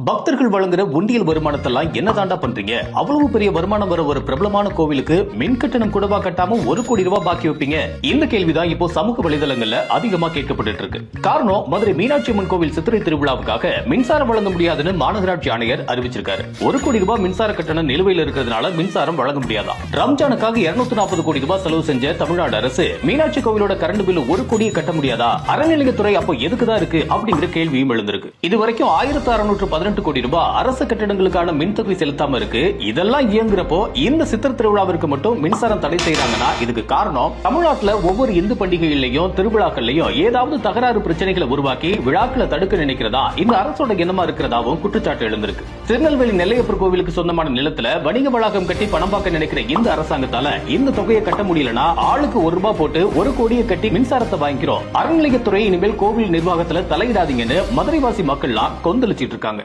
பக்தர்கள் வழங்குற உண்டியல் வருமானத்தெல்லாம் என்ன தாண்டா பண்றீங்க? அவ்வளவு பெரிய வருமானம் வர ஒரு பிரபலமான கோவிலுக்கு மின் கட்டணம் கூடவா கட்டாம 1 கோடி ரூபாய் பாக்கி வைப்பீங்க? இந்த கேள்விதான் இப்போ சமூக வலைதளங்கள்ல அதிகமா கேட்கப்பட்டு இருக்கு. காரணம், மதுரை மீனாட்சி அம்மன் கோவில் சித்திரை திருவிழாவுக்காக மின்சாரம் வழங்க முடியாதுன்னு மாநகராட்சி ஆணையர் அறிவிச்சிருக்காரு. 1 கோடி ரூபாய் மின்சார கட்டணம் நிலுவையில் இருக்கிறதுனால மின்சாரம் வழங்க முடியாதான். ரம்ஜானுக்காக 240 கோடி ரூபாய் செலவு செஞ்ச தமிழ்நாடு அரசு மீனாட்சி கோவிலோட கரண்ட் பில் 1 கோடியை கட்ட முடியாதா? அறநிலையத்துறை அப்போ எதுக்குதான் இருக்கு அப்படிங்கிற கேள்வியும் எழுந்திருக்கு. இதுவரைக்கும் 1618 கோடி ரூபாய் அரசு கட்டிடங்களுக்கான மின்தொகை செலுத்தாம இருக்கு. இதெல்லாம் இயங்குறப்போ இந்த சித்திரை திருவிழாவிற்கு மட்டும் மின்சாரம் தடை செய்யறாங்கன்னா இதுக்கு காரணம், தமிழ்நாட்டுல ஒவ்வொரு இந்து பண்டிகைகளையும் திருவிழாக்கள்லயும் ஏதாவது தகராறு பிரச்சனைகளை உருவாக்கி விழாக்களை தடுக்க நினைக்கிறதா இந்த அரசோட எண்ணமா இருக்கிறதாவும் குற்றச்சாட்டு எழுந்திருக்கு. திருநெல்வேலி நெல்லையப்பர் கோவிலுக்கு சொந்தமான நிலத்துல வணிக வளாகம் கட்டி பணம் பார்க்க நினைக்கிற இந்த அரசாங்கத்தால இந்த தொகையை கட்ட முடியலன்னா ஆளுக்கு 1 ரூபாய் போட்டு 1 கோடியை கட்டி மின்சாரத்தை வாங்கிக்கிறோம். அறநிலையத்துறை இனிமேல் கோவில் நிர்வாகத்துல தலையிடாதீங்கன்னு மதுரைவாசி மக்கள்லாம் கொந்தளிச்சிட்டு இருக்காங்க.